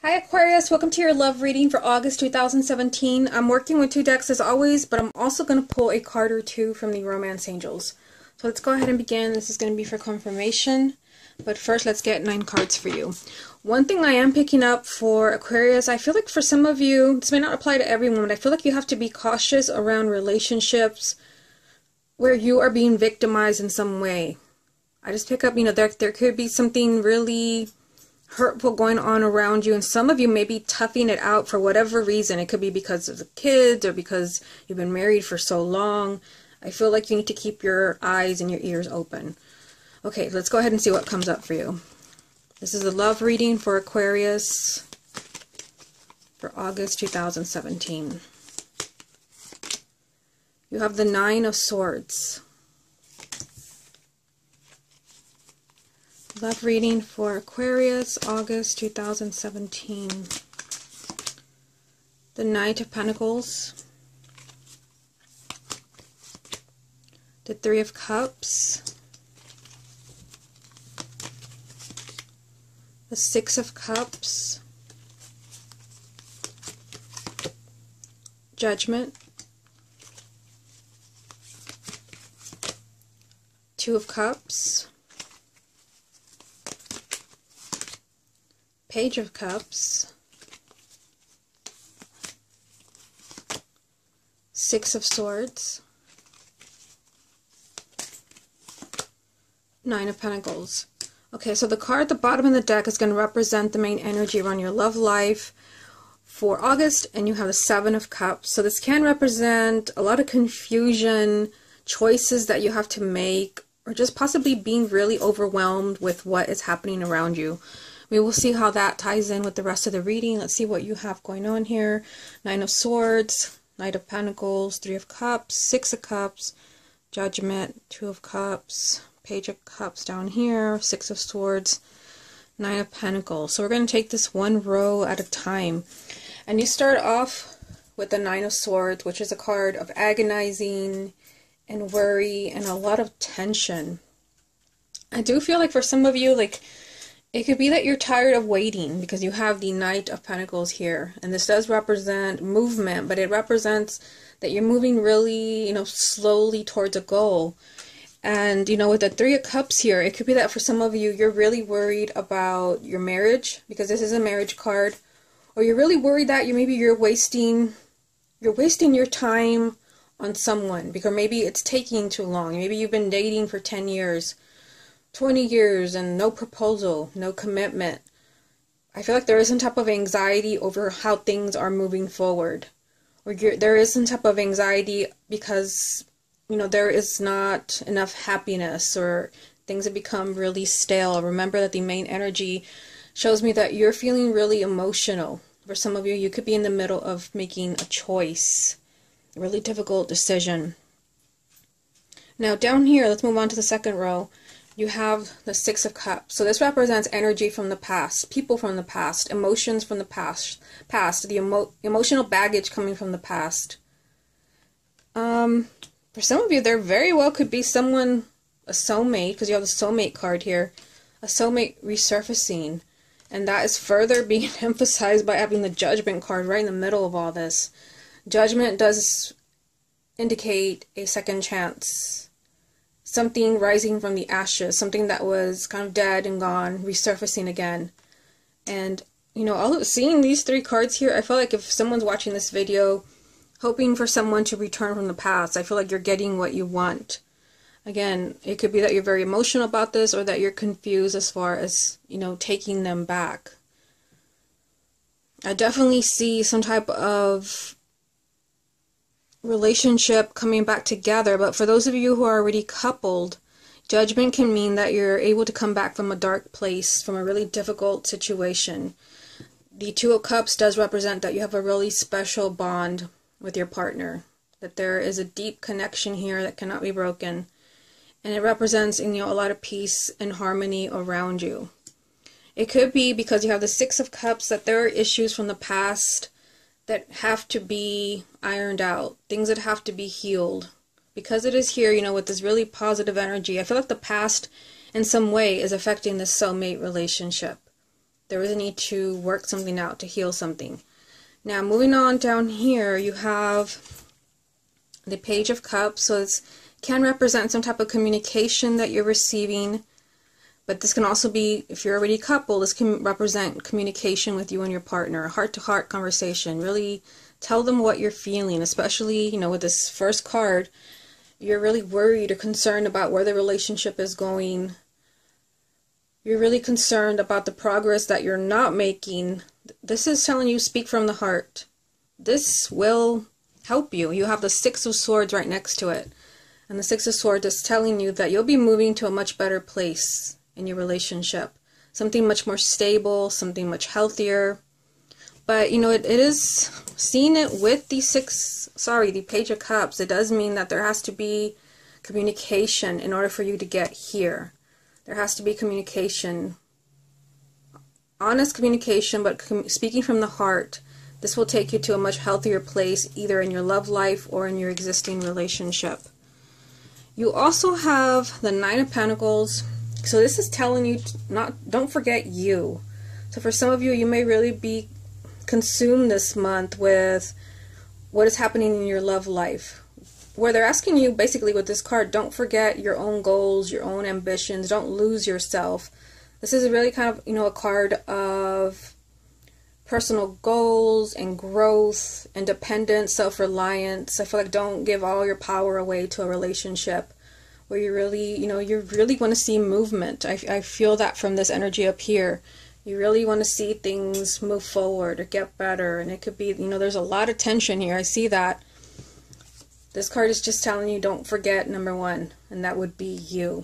Hi Aquarius, welcome to your love reading for August 2017. I'm working with two decks as always, but I'm also going to pull a card or two from the Romance Angels. So let's go ahead and begin. This is going to be for confirmation, but first let's get 9 cards for you. One thing I am picking up for Aquarius, I feel like for some of you, this may not apply to everyone, but I feel like you have to be cautious around relationships where you are being victimized in some way. I just pick up, there could be something really hurtful going on around you, and some of you may be toughing it out for whatever reason. It could be because of the kids or because you've been married for so long. I feel like you need to keep your eyes and your ears open. Okay, let's go ahead and see what comes up for you. This is a love reading for Aquarius for August 2017. You have the 9 of Swords. Love reading for Aquarius, August 2017. The Knight of Pentacles. The 3 of Cups. The 6 of Cups. Judgment. 2 of Cups. Page of Cups, 6 of Swords, 9 of Pentacles. Okay, so the card at the bottom of the deck is going to represent the main energy around your love life for August, and you have the 7 of Cups. So this can represent a lot of confusion, choices that you have to make, or just possibly being really overwhelmed with what is happening around you. We will see how that ties in with the rest of the reading. Let's see what you have going on here. 9 of Swords, Knight of Pentacles, 3 of Cups, 6 of Cups, Judgment, 2 of Cups, Page of Cups down here, 6 of Swords, 9 of Pentacles. So we're going to take this one row at a time. And you start off with the 9 of Swords, which is a card of agonizing and worry and a lot of tension. I do feel like for some of you, it could be that you're tired of waiting because you have the Knight of Pentacles here. And this does represent movement, but it represents that you're moving really, slowly towards a goal. And, with the 3 of Cups here, it could be that for some of you, you're really worried about your marriage because this is a marriage card. Or you're really worried that you're wasting your time on someone because maybe it's taking too long. Maybe you've been dating for 10 years. 20 years and no proposal, no commitment. I feel like there is some type of anxiety over how things are moving forward. Or there is some type of anxiety because, there is not enough happiness or things have become really stale. Remember that the main energy shows me that you're feeling really emotional. For some of you, you could be in the middle of making a choice, a really difficult decision. Now down here, let's move on to the second row. You have the 6 of Cups. So this represents energy from the past, people from the past, emotions from the past, the emotional baggage coming from the past. For some of you, there very well could be someone, a soulmate, because you have the soulmate card here, a soulmate resurfacing. And that is further being emphasized by having the Judgment card right in the middle of all this. Judgment does indicate a second chance. Something rising from the ashes, something that was kind of dead and gone, resurfacing again. And, seeing these 3 cards here, I feel like if someone's watching this video, hoping for someone to return from the past, I feel like you're getting what you want. Again, it could be that you're very emotional about this or that you're confused as far as, taking them back. I definitely see some type of relationship coming back together, but for those of you who are already coupled, Judgment can mean that you're able to come back from a dark place, from a really difficult situation. The 2 of Cups does represent that you have a really special bond with your partner, that there is a deep connection here that cannot be broken, and it represents a lot of peace and harmony around you. It could be because you have the 6 of Cups that there are issues from the past that have to be ironed out, things that have to be healed. Because it is here, with this really positive energy, I feel like the past in some way is affecting this soulmate relationship. There is a need to work something out, to heal something. Now, moving on down here, you have the Page of Cups. So it can represent some type of communication that you're receiving. But this can also be, if you're already a couple, this can represent communication with you and your partner, a heart-to-heart conversation. Really tell them what you're feeling, especially, you know, with this first card, you're really worried or concerned about where the relationship is going. You're really concerned about the progress that you're not making. This is telling you, speak from the heart. This will help you. You have the Six of Swords right next to it. And the Six of Swords is telling you that you'll be moving to a much better place in your relationship. Something much more stable, something much healthier. But, you know, it is, seeing it with the Page of Cups, it does mean that there has to be communication in order for you to get here. There has to be communication. Honest communication, but speaking from the heart. This will take you to a much healthier place, either in your love life or in your existing relationship. You also have the Nine of Pentacles. So this is telling you, don't forget you. So for some of you, you may really be consumed this month with what is happening in your love life, where they're asking you basically with this card, don't forget your own goals, your own ambitions, don't lose yourself. This is really kind of, you know, a card of personal goals and growth, independence, self-reliance. I feel like don't give all your power away to a relationship where you really, you know, you really want to see movement. I feel that from this energy up here. You really want to see things move forward or get better. And it could be, you know, there's a lot of tension here. I see that. This card is just telling you don't forget number one, and that would be you.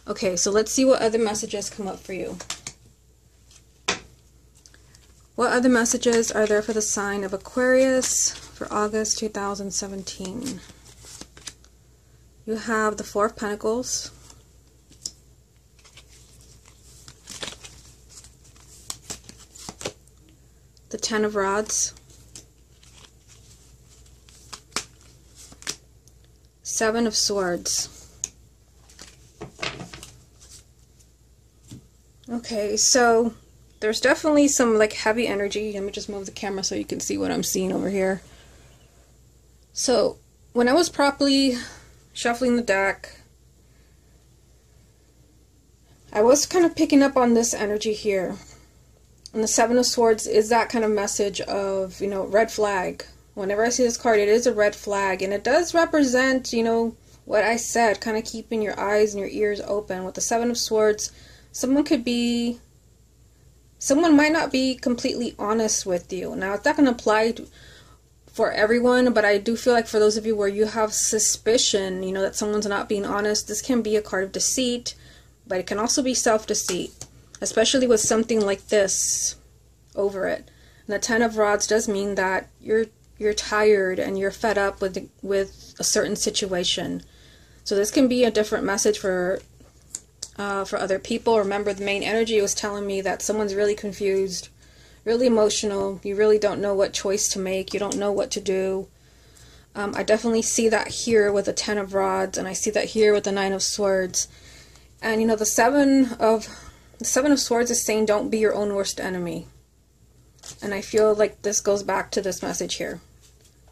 Okay, so let's see what other messages come up for you. What other messages are there for the sign of Aquarius for August 2017? You have the Four of Pentacles, the Ten of Rods, Seven of Swords. Okay, so there's definitely some like heavy energy. Let me just move the camera so you can see what I'm seeing over here. So when I was properly shuffling the deck, I was kind of picking up on this energy here. And the Seven of Swords is that kind of message of, you know, red flag. Whenever I see this card, it is a red flag. And it does represent, you know, what I said, kind of keeping your eyes and your ears open. With the Seven of Swords, someone might not be completely honest with you. Now, it's not going to apply for everyone, but I do feel like for those of you where you have suspicion, you know, that someone's not being honest, this can be a card of deceit, but it can also be self-deceit, especially with something like this over it. And the Ten of Rods does mean that you're tired and you're fed up with a certain situation. So this can be a different message for other people. Remember, the main energy was telling me that someone's really confused, really emotional. You really don't know what choice to make. You don't know what to do. I definitely see that here with the Ten of Rods, and I see that here with the Nine of Swords. And you know, the Seven of Swords is saying don't be your own worst enemy. And I feel like this goes back to this message here.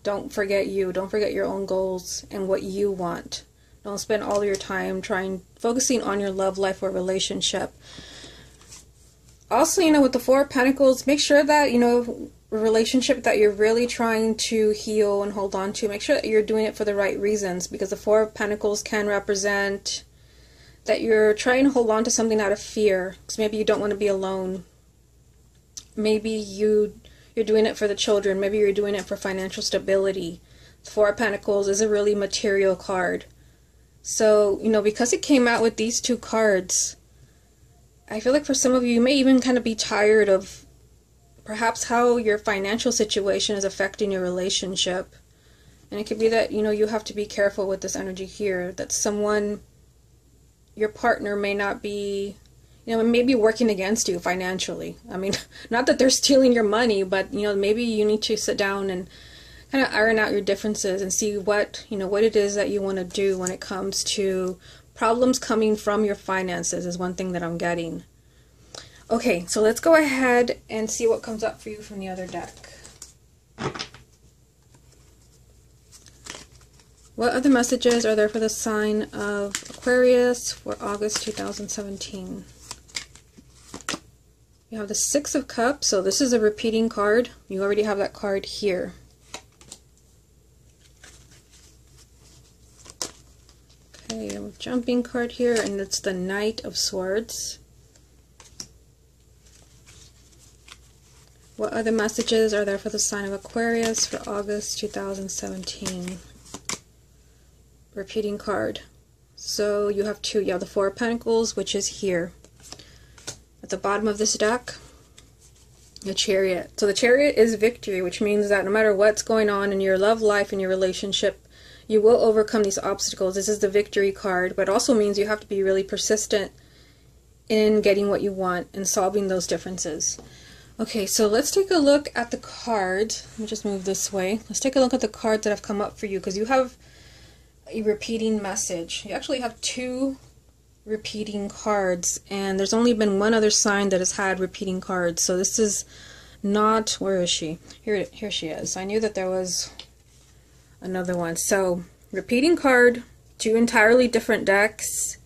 Don't forget you. Don't forget your own goals and what you want. Don't spend all your time focusing on your love life or relationship. Also, you know, with the Four of Pentacles, make sure that, you know, a relationship that you're really trying to heal and hold on to, make sure that you're doing it for the right reasons, because the Four of Pentacles can represent that you're trying to hold on to something out of fear, because maybe you don't want to be alone. Maybe you're doing it for the children. Maybe you're doing it for financial stability. The Four of Pentacles is a really material card. So, you know, because it came out with these two cards, I feel like for some of you, you may even kind of be tired of perhaps how your financial situation is affecting your relationship. And it could be that, you know, you have to be careful with this energy here, that someone, your partner may not be, you know, may be working against you financially. I mean, not that they're stealing your money, but, you know, maybe you need to sit down and kind of iron out your differences and see what, you know, what it is that you want to do when it comes to problems coming from your finances is one thing that I'm getting. Okay, so let's go ahead and see what comes up for you from the other deck. What other messages are there for the sign of Aquarius for August 2017? You have the Six of Cups, so this is a repeating card. You already have that card here. Okay, a jumping card here, and it's the Knight of Swords. What other messages are there for the sign of Aquarius for August 2017? Repeating card. So you have two. You have the Four of Pentacles, which is here. At the bottom of this deck, the Chariot. So the Chariot is victory, which means that no matter what's going on in your love life and your relationship, you will overcome these obstacles. This is the victory card, but it also means you have to be really persistent in getting what you want and solving those differences. Okay, so let's take a look at the cards. Let me just move this way. Let's take a look at the cards that have come up for you, because you have a repeating message. You actually have two repeating cards, and there's only been one other sign that has had repeating cards. So this is not, where is she? Here she is. I knew that there was another one. So repeating card, two entirely different decks,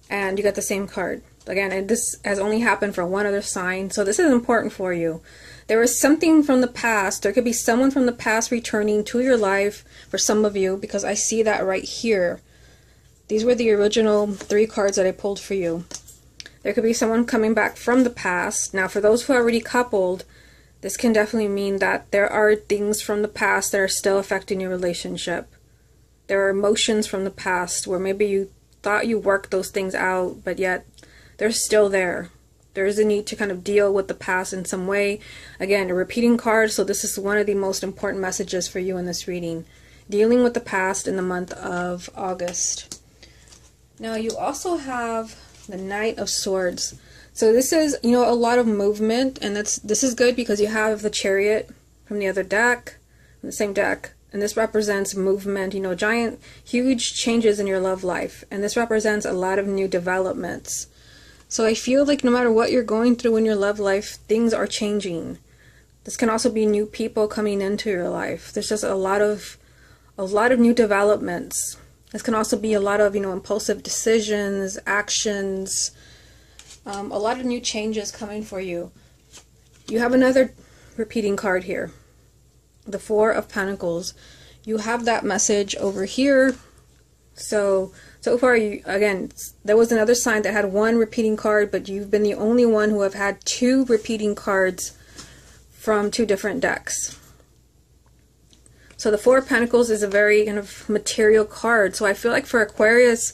and you got the same card. Again, and this has only happened for one other sign, so this is important for you. There is something from the past. There could be someone from the past returning to your life for some of you, because I see that right here. These were the original three cards that I pulled for you. There could be someone coming back from the past. Now, for those who are already coupled, this can definitely mean that there are things from the past that are still affecting your relationship. There are emotions from the past where maybe you thought you worked those things out, but yet they're still there. There is a need to kind of deal with the past in some way. Again, a repeating card, so this is one of the most important messages for you in this reading. Dealing with the past in the month of August. Now, you also have the Knight of Swords. So this is, a lot of movement, and this is good because you have the Chariot from the other deck, the same deck, and this represents movement, giant, huge changes in your love life, and this represents a lot of new developments. So I feel like no matter what you're going through in your love life, things are changing. This can also be new people coming into your life. There's just a lot of new developments. This can also be a lot of, impulsive decisions, actions, a lot of new changes coming for you. You have another repeating card here, the Four of Pentacles. You have that message over here. So far, again, there was another sign that had one repeating card, but you've been the only one who have had two repeating cards from two different decks. So the Four of Pentacles is a very kind of material card. So I feel like for Aquarius,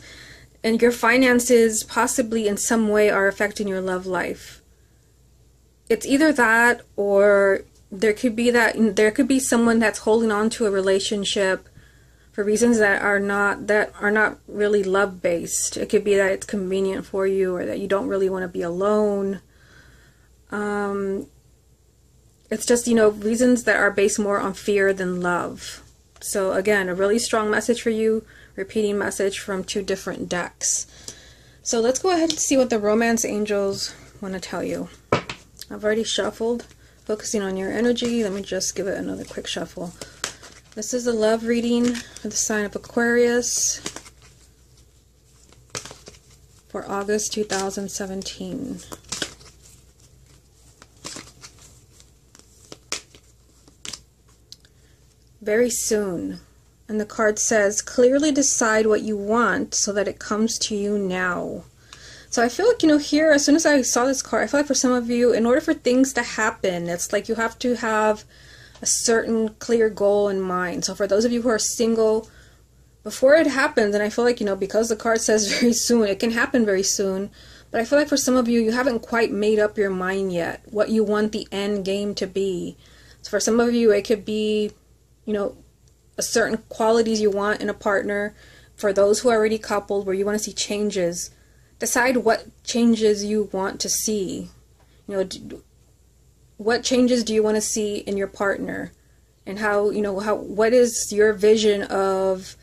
and your finances possibly in some way are affecting your love life. It's either that, or there could be someone that's holding on to a relationship for reasons that are not really love-based. It could be that it's convenient for you, or that you don't really want to be alone. It's just, reasons that are based more on fear than love. So again, a really strong message for you, repeating message from two different decks. So let's go ahead and see what the romance angels want to tell you. I've already shuffled, focusing on your energy. Let me just give it another quick shuffle. This is a love reading for the sign of Aquarius for August 2017. Very soon. And the card says, clearly decide what you want so that it comes to you now. So I feel like, here, as soon as I saw this card, I feel like for some of you, in order for things to happen, it's like you have to have a certain clear goal in mind. So for those of you who are single, before it happens, and I feel like, because the card says very soon, it can happen very soon, but I feel like for some of you, you haven't quite made up your mind yet, what you want the end game to be. So for some of you, it could be, a certain qualities you want in a partner. For those who are already coupled, where you want to see changes, decide what changes you want to see. What changes do you want to see in your partner, and what is your vision of,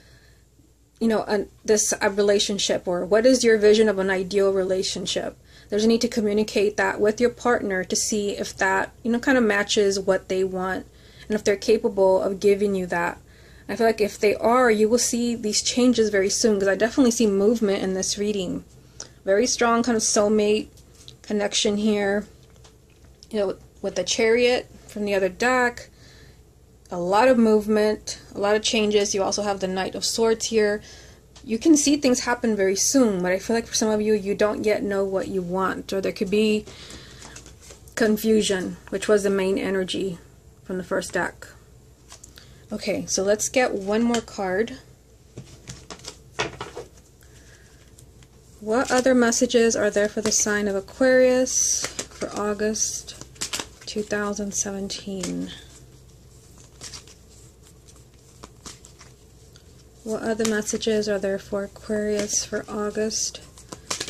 this relationship, or what is your vision of an ideal relationship? there's a need to communicate that with your partner to see if that, kind of matches what they want and if they're capable of giving you that. I feel like if they are, you will see these changes very soon, because I definitely see movement in this reading. Very strong kind of soulmate connection here. With the Chariot from the other deck, a lot of movement, a lot of changes. You also have the Knight of Swords here. You can see things happen very soon, but I feel like for some of you, you don't yet know what you want, or there could be confusion, which was the main energy from the first deck. Okay, so let's get one more card. What other messages are there for the sign of Aquarius for August 2017? What other messages are there for Aquarius for August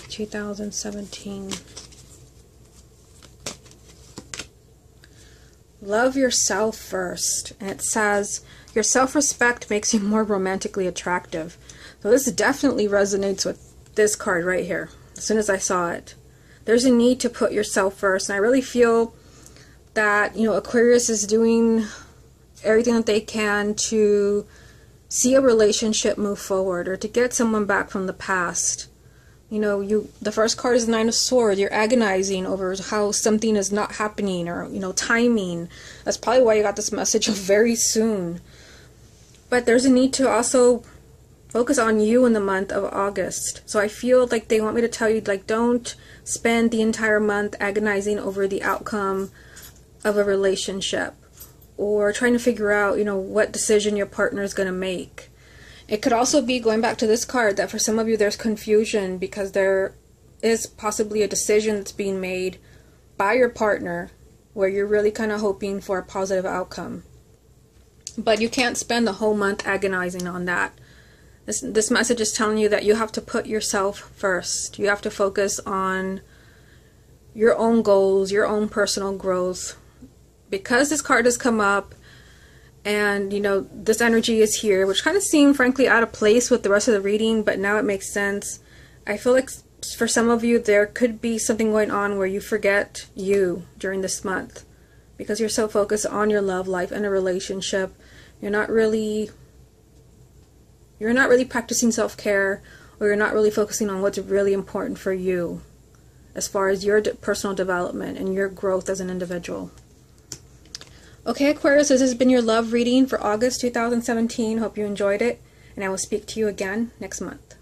2017? Love yourself first. And it says, your self-respect makes you more romantically attractive. So this definitely resonates with this card right here. As soon as I saw it, there's a need to put yourself first. And I really feel that, Aquarius is doing everything that they can to see a relationship move forward, or to get someone back from the past. The first card is the Nine of Swords. You're agonizing over how something is not happening, or, timing. That's probably why you got this message of very soon. But there's a need to also focus on you in the month of August. So I feel like they want me to tell you, don't spend the entire month agonizing over the outcome of a relationship, or trying to figure out, what decision your partner is going to make. It could also be, going back to this card, that for some of you there's confusion because there is possibly a decision that's being made by your partner where you're really kind of hoping for a positive outcome. But you can't spend the whole month agonizing on that. This message is telling you that you have to put yourself first. You have to focus on your own goals, your own personal growth. Because this card has come up, and this energy is here, which kind of seemed frankly out of place with the rest of the reading, but now it makes sense. I feel like for some of you there could be something going on where you forget you during this month because you're so focused on your love life and a relationship. You're not really practicing self-care, or you're not really focusing on what's really important for you as far as your personal development and your growth as an individual. Okay, Aquarius, this has been your love reading for August 2017. Hope you enjoyed it, and I will speak to you again next month.